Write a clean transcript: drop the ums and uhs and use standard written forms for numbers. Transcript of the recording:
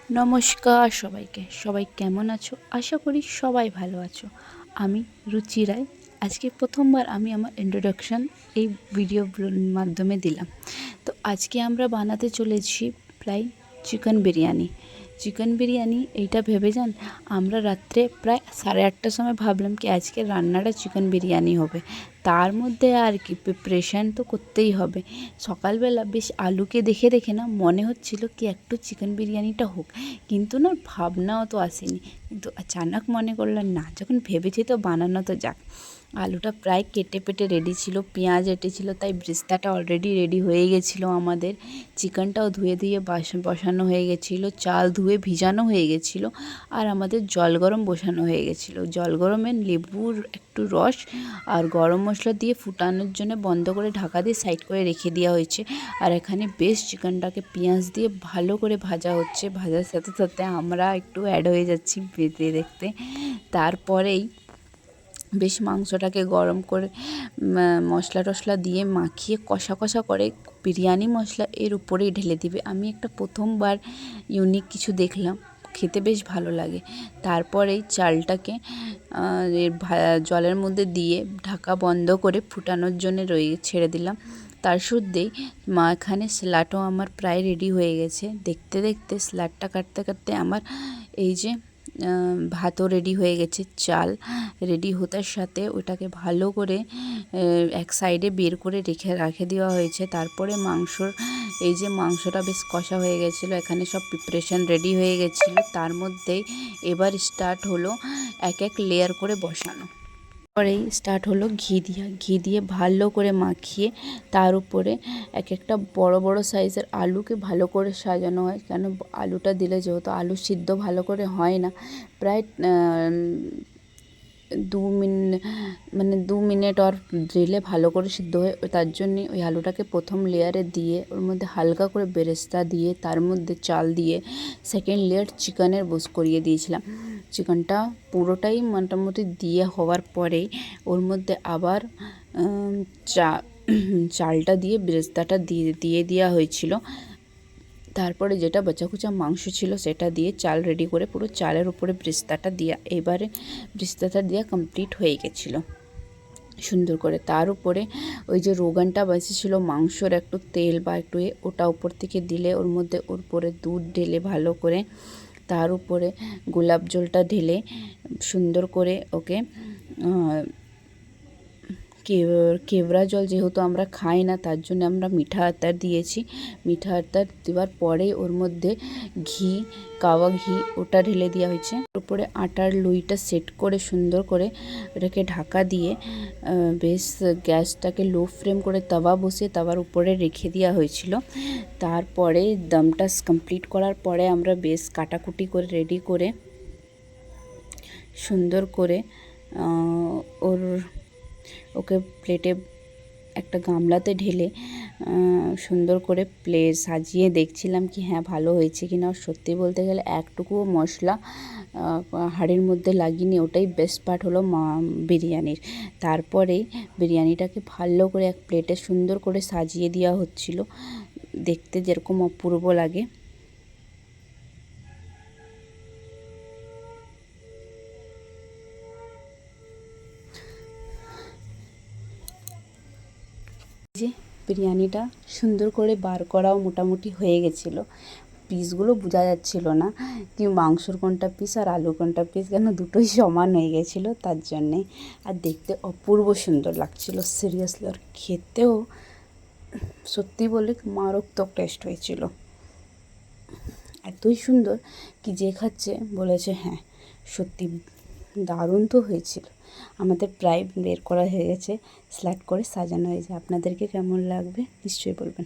নমস্কার সবাইকে। সবাই কেমন আছো? আশা করি সবাই ভালো আছো। আমি রুচি রায়। আজকে প্রথমবার আমি আমার ইন্ট্রোডাকশান এই ভিডিওর মাধ্যমে দিলাম। তো আজকে আমরা বানাতে চলেছি প্রায় চিকেন বিরিয়ানি। চিকেন বিরিয়ানি এইটা ভেবে যান, আমরা রাত্রে প্রায় 8:30টার সময় ভাবলাম কি আজকে রান্নাটা চিকেন বিরিয়ানি হবে। তার মধ্যে আর কি প্রিপারেশান তো করতেই হবে। সকালবেলা বেশ আলুকে দেখে দেখে না মনে হচ্ছিল কি একটু চিকেন বিরিয়ানিটা হোক, কিন্তু না ভাবনাও তো আসেনি। কিন্তু আচানক মনে করলাম না, যখন ভেবেছি তো বানানো তো যাক। আলুটা প্রায় কেটে পেটে রেডি ছিল, পেঁয়াজ এঁটেছিল, তাই ব্রেস্তাটা অলরেডি রেডি হয়ে গেছিলো আমাদের। চিকেনটাও ধুয়ে ধুয়ে বসানো হয়ে গেছিলো, চাল ধুয়ে ভিজানো হয়ে গেছিলো, আর আমাদের জল গরম বসানো হয়ে গেছিলো। জল গরমে লেবুর একটু রস আর গরম মশলা দিয়ে ফুটানোর জন্য বন্ধ করে ঢাকা দিয়ে সাইড করে রেখে দেওয়া হয়েছে। আর এখানে বেশ চিকেনটাকে পেঁয়াজ দিয়ে ভালো করে ভাজা হচ্ছে। ভাজার সাথে সাথে আমরা একটু অ্যাড হয়ে যাচ্ছি দেখতে দেখতে। তারপরেই বেশ মাংসটাকে গরম করে মশলা টশলা দিয়ে মাখিয়ে কষা কষা করে বিরিয়ানি মশলা এর উপরেই ঢেলে দিবে। আমি একটা প্রথমবার ইউনিক কিছু দেখলাম, খেতে বেশ ভালো লাগে। তারপরেই চালটাকে জলের মধ্যে দিয়ে ঢাকা বন্ধ করে ফুটানোর জন্য ছেড়ে দিলাম। তার মধ্যেই এখানে স্যালাডও আমার প্রায় রেডি হয়ে গেছে। দেখতে দেখতে স্যালাডটা কাটতে কাটতে আমার এই যে ভাতও রেডি হয়ে গেছে। চাল রেডি হতার সাথে ওটাকে ভালো করে এক সাইডে বের করে রেখে দেওয়া হয়েছে। তারপরে এই যে মাংসটা বেশ কষা হয়ে গেছিলো, এখানে সব প্রিপারেশান রেডি হয়ে গেছিলো। তার মধ্যেই এবার স্টার্ট হলো এক এক লেয়ার করে বসানো। পরেই স্টার্ট হলো ঘি দিয়ে ভালো করে মাখিয়ে তার উপরে এক একটা বড় বড় সাইজের আলুকে ভালো করে সাজানো হয়। কেন আলুটা দিলে যেহেতু আলু সিদ্ধ ভালো করে হয় না, প্রায় 2 মিনিট আর দিলে ভালো করে সিদ্ধ হয়। তার জন্যে ওই আলুটাকে প্রথম লেয়ারে দিয়ে ওর মধ্যে হালকা করে বেরেস্তা দিয়ে তার মধ্যে চাল দিয়ে সেকেন্ড লেয়ার চিকেনের করিয়ে দিয়েছিলাম। চিকেনটা পুরোটাই মোটামুটি দিয়ে হওয়ার পরেই ওর মধ্যে আবার চালটা দিয়ে বেরেস্তাটা দিয়ে দেওয়া হয়েছিল। তারপরে যেটা বাঁচাকুচা মাংস ছিল সেটা দিয়ে চাল রেডি করে পুরো চালের উপরে ব্রেস্তাটা দেওয়া, এবারে ব্রেস্তাটা দেওয়া কমপ্লিট হয়ে গেছিলো সুন্দর করে। তার উপরে ওই যে রোগানটা বেঁচেছিল মাংসর একটু তেল বা একটু ওটা উপর থেকে দিলে ওর মধ্যে ওর উপরে দুধ ঢেলে ভালো করে, তার উপরে গোলাপ জলটা ঢেলে সুন্দর করে ওকে কেওড়া জল যেহেতু আমরা খাই না তার জন্য আমরা মিঠা আতর দিয়েছি। মিঠা আতর দেওয়ার পরেই ওর মধ্যে কাওয়া ঘি ওটা ঢেলে দেওয়া হয়েছে। উপরে আটার লুইটা সেট করে সুন্দর করে ওটাকে ঢাকা দিয়ে বেশ গ্যাসটাকে লো ফ্লেম করে তাওয়া বসিয়ে তাওয়ার উপরে রেখে দেওয়া হয়েছিল। তারপরে দমটা কমপ্লিট করার পরে আমরা বেশ কাটাকুটি করে রেডি করে সুন্দর করে ওকে প্লেটে একটা গামলাতে ঢেলে সুন্দর করে প্লেট সাজিয়ে দেখছিলাম কি হ্যাঁ ভালো হয়েছে কি না। সত্যি বলতে গেলে একটুকুও মশলা হাঁড়ির মধ্যে লাগিনি, ওটাই বেস্ট পার্ট হলো বিরিয়ানির। তারপরেই বিরিয়ানিটাকে ভালো করে এক প্লেটে সুন্দর করে সাজিয়ে দেওয়া হচ্ছিল, দেখতে যেরকম অপূর্ব লাগে। যে বিরিয়ানিটা সুন্দর করে বার করাও মোটামুটি হয়ে গেছিলো। পিসগুলো বোঝা যাচ্ছিল না কি মাংসর কোনটা পিস আর আলু কোনটা পিস, কেন দুটোই সমান হয়ে গেছিলো তার জন্যে। আর দেখতে অপূর্ব সুন্দর লাগছিল সিরিয়াসলি, আর খেতেও সত্যি বলে মারাত্মক টেস্ট হয়েছিল। এতই সুন্দর কি যে খাচ্ছে বলেছে হ্যাঁ সত্যি দারুণ তো হয়েছিল। আমাদের প্রায় বের করা হয়ে গেছে, স্ল্যাট করে সাজানো হয়েছে। আপনাদেরকে কেমন লাগবে নিশ্চয়ই বলবেন।